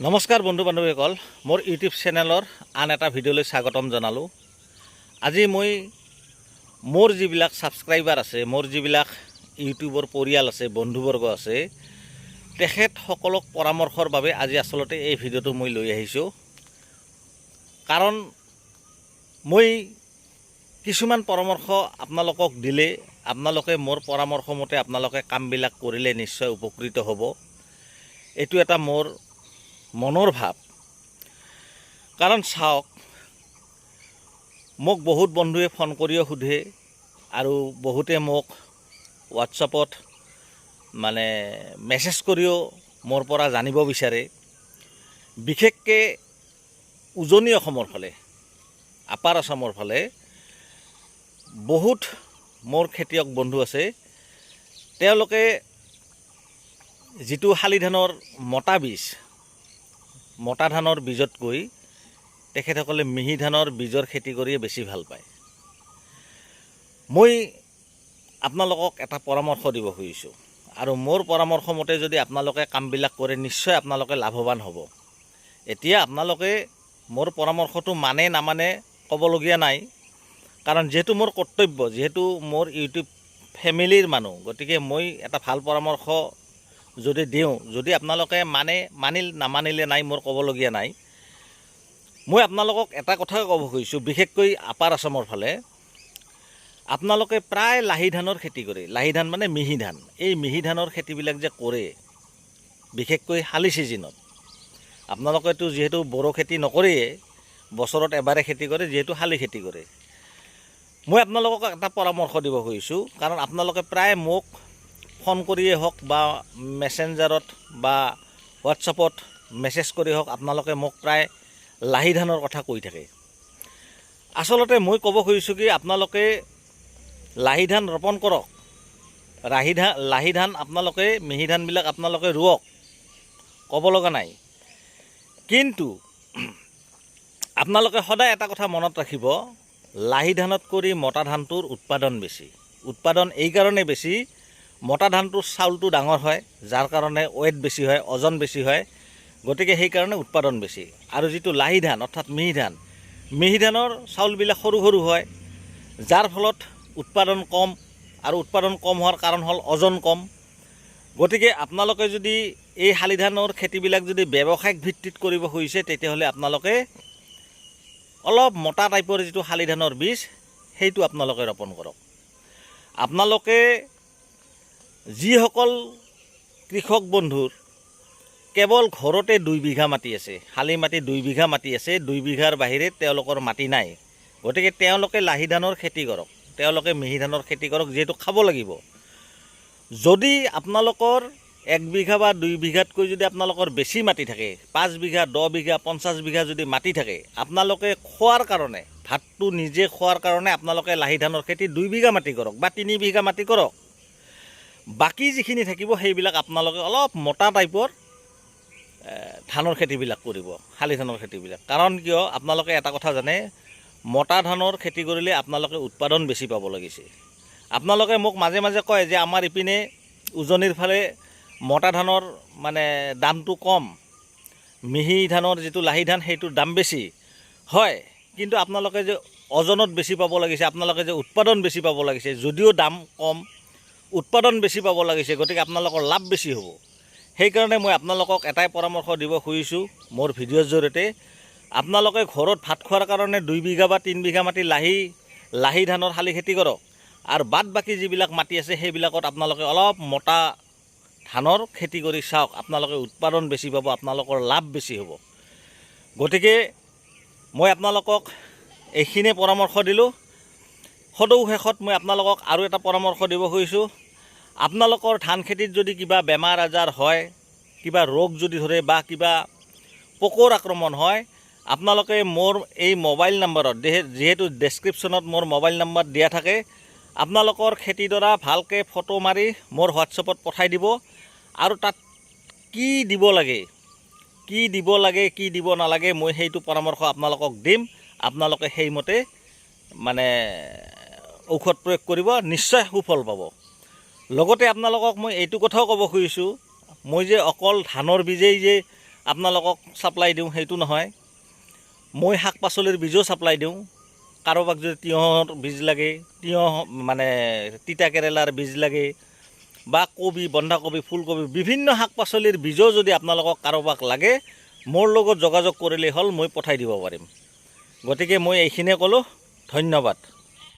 নমস্কাৰ বন্ধু বান্ধৱীসকল, মোৰ ইউটিউব চেনেলৰ আন এটা ভিডিঅ'লৈ স্বাগতম জনালোঁ। আজি মই মোৰ যিবিলাক ছাবস্ক্ৰাইবাৰ আছে, মোৰ যিবিলাক ইউটিউবৰ পৰিয়াল আছে, বন্ধুবৰ্গ আছে, তেখেতসকলক পৰামৰ্শৰ বাবে আজি আচলতে এই ভিডিঅ'টো মই লৈ আহিছোঁ। কাৰণ মই কিছুমান পৰামৰ্শ আপোনালোকক দিলে আপোনালোকে মোৰ পৰামৰ্শ মতে আপোনালোকে কামবিলাক কৰিলে নিশ্চয় উপকৃত হ'ব। এইটো এটা মোৰ মনৰ ভাৱ। কাৰণ চাওক, মোক বহুত বন্ধুৱে ফোন কৰিও সোধে আৰু বহুতে মোক হোৱাটছআপত মেছেজ কৰিও মোৰ পৰা জানিব বিচাৰে। বিশেষকৈ উজনি অসমৰ ফালে, আপাৰ আসামৰ ফালে বহুত মোৰ খেতিয়ক বন্ধু আছে। তেওঁলোকে যিটো শালি ধানৰ মতা ধানৰ বীজতকৈ তেখেতসকলে মিহি ধানৰ বীজৰ খেতি কৰিয়ে বেছি ভাল পায়। মই আপোনালোকক এটা পৰামৰ্শ দিব খুজিছোঁ, আৰু মোৰ পৰামৰ্শ মতে যদি আপোনালোকে কামবিলাক কৰে নিশ্চয় আপোনালোকে লাভৱান হ'ব। এতিয়া আপোনালোকে মোৰ পৰামৰ্শটো মানে নামানে ক'বলগীয়া নাই, কাৰণ যিহেতু মোৰ কৰ্তব্য, যিহেতু মোৰ ইউটিউব ফেমিলিৰ মানুহ, গতিকে মই এটা ভাল পৰামৰ্শ যদি দিওঁ, যদি আপোনালোকে মানিল নামানিলে নাই, মোৰ ক'বলগীয়া নাই। মই আপোনালোকক এটা কথাই ক'ব খুজিছোঁ, বিশেষকৈ আপাৰ আসামৰ ফালে আপোনালোকে প্ৰায় লাহি ধানৰ খেতি কৰে। লাহি ধান মানে মিহি ধান। এই মিহি ধানৰ খেতিবিলাক যে কৰে, বিশেষকৈ শালি ছিজনত, আপোনালোকেতো যিহেতু বড়ো খেতি নকৰেই, বছৰত এবাৰে খেতি কৰে, যিহেতু শালি খেতি কৰে। মই আপোনালোকক এটা পৰামৰ্শ দিব খুজিছোঁ, কাৰণ আপোনালোকে প্ৰায় মোক ফোন কৰিয়ে হওক বা মেছেঞ্জাৰত বা হোৱাটছআপত মেছেজ কৰি হওক আপোনালোকে মোক প্ৰায় লাহি ধানৰ কথা কৈ থাকে। আচলতে মই ক'ব খুজিছোঁ কি, আপোনালোকে লাহি ধান ৰোপণ কৰক। লাহি ধান আপোনালোকে মিহি ধানবিলাক আপোনালোকে ৰুৱক, ক'ব লগা নাই। কিন্তু আপোনালোকে সদায় এটা কথা মনত ৰাখিব, লাহি ধানত কৰি মতা ধানটোৰ উৎপাদন বেছি। উৎপাদন এই কাৰণে বেছি, মতা ধানটোৰ চাউলটো ডাঙৰ হয়, যাৰ কাৰণে ৱেট বেছি হয়, ওজন বেছি হয়, গতিকে সেইকাৰণে উৎপাদন বেছি। আৰু যিটো লাহি ধান অৰ্থাৎ মিহি ধানৰ চাউলবিলাক সৰু সৰু হয়, যাৰ ফলত উৎপাদন কম, আৰু উৎপাদন কম হোৱাৰ কাৰণ হ'ল ওজন কম। গতিকে আপোনালোকে যদি এই শালি ধানৰ খেতিবিলাক যদি ব্যৱসায়িক ভিত্তিত কৰিব খুজিছে, তেতিয়াহ'লে আপোনালোকে অলপ মোটা টাইপৰ যিটো শালি ধানৰ বীজ, সেইটো আপোনালোকে ৰোপণ কৰক। আপোনালোকে যিসকল কৃষক বন্ধুৰ কেৱল ঘৰতে 2 বিঘা মাটি আছে, শালি মাটি 2 বিঘা মাটি আছে, 2 বিঘাৰ বাহিৰে তেওঁলোকৰ মাটি নাই, গতিকে তেওঁলোকে লাহি ধানৰ খেতি কৰক, তেওঁলোকে মিহি ধানৰ খেতি কৰক, যিহেতু খাব লাগিব। যদি আপোনালোকৰ 1 বিঘা বা 2 বিঘাতকৈ যদি আপোনালোকৰ বেছি মাটি থাকে, 5 বিঘা, 10 বিঘা, 50 বিঘা যদি মাটি থাকে, আপোনালোকে খোৱাৰ কাৰণে, ভাতটো নিজে খোৱাৰ কাৰণে আপোনালোকে লাহি ধানৰ খেতি 2 বিঘা মাটি কৰক বা 3 বিঘা মাটি কৰক। বাকী যিখিনি থাকিব সেইবিলাক আপোনালোকে অলপ মোটা টাইপৰ ধানৰ খেতিবিলাক কৰিব, শালি ধানৰ খেতিবিলাক। কাৰণ কিয়, আপোনালোকে এটা কথা জানে, মতা ধানৰ খেতি কৰিলে আপোনালোকে উৎপাদন বেছি পাব লাগিছে। আপোনালোকে মোক মাজে মাজে কয় যে আমাৰ ইপিনে উজনিৰ ফালে মতা ধানৰ দামটো কম, মিহি ধানৰ যিটো লাহি ধান সেইটোৰ দাম বেছি হয়, কিন্তু আপোনালোকে যে ওজনত বেছি পাব লাগিছে, আপোনালোকে যে উৎপাদন বেছি পাব লাগিছে, যদিও দাম কম উৎপাদন বেছি পাব লাগিছে, গতিকে আপোনালোকৰ লাভ বেছি হ'ব। সেইকাৰণে মই আপোনালোকক এটাই পৰামৰ্শ দিব খুজিছোঁ মোৰ ভিডিঅ'ৰ জৰিয়তে, আপোনালোকে ঘৰত ভাত খোৱাৰ কাৰণে 2 বিঘা বা 3 বিঘা মাটি লাহি ধানৰ শালি খেতি কৰক, আৰু বাদ বাকী যিবিলাক মাটি আছে সেইবিলাকত আপোনালোকে অলপ মোটা ধানৰ খেতি কৰি চাওক, আপোনালোকে উৎপাদন বেছি পাব, আপোনালোকৰ লাভ বেছি হ'ব। গতিকে মই আপোনালোকক এইখিনিয়ে পৰামৰ্শ দিলোঁ। সদৌ শেষত মই আপোনালোকক আৰু এটা পৰামৰ্শ দিব খুজিছোঁ, আপোনালোকৰ ধান খেতিত যদি কিবা বেমাৰ আজাৰ হয়, কিবা ৰোগ যদি ধৰে বা কিবা পোকৰ আক্ৰমণ হয়, আপোনালোকে মোৰ এই মোবাইল নম্বৰত, যিহেতু ডেছক্ৰিপশ্যনত মোৰ মোবাইল নম্বৰ দিয়া থাকে, আপোনালোকৰ খেতিডৰা ভালকৈ ফটো মাৰি মোৰ হোৱাটছআপত পঠাই দিব, আৰু তাত কি দিব লাগে, কি দিব নালাগে, মই সেইটো পৰামৰ্শ আপোনালোকক দিম। আপোনালোকে সেইমতে ঔষধ প্ৰয়োগ কৰিব, নিশ্চয় সুফল পাব। লগতে আপোনালোকক মই এইটো কথাও ক'ব খুজিছোঁ, মই যে অকল ধানৰ বীজেই যে আপোনালোকক ছাপ্লাই দিওঁ সেইটো নহয়। মই শাক পাচলিৰ বীজো ছাপ্লাই দিওঁ। কাৰোবাক যদি তিয়ঁহৰ বীজ লাগে, তিয়ঁহ মানে তিতা কেৰেলাৰ বীজ লাগে, বা কবি, বন্ধাকবি, ফুলকবি, বিভিন্ন শাক পাচলিৰ বীজো যদি আপোনালোকক কাৰোবাক লাগে, মোৰ লগত যোগাযোগ কৰিলেই হ'ল, মই পঠাই দিব পাৰিম। গতিকে মই এইখিনিয়ে ক'লোঁ, ধন্যবাদ।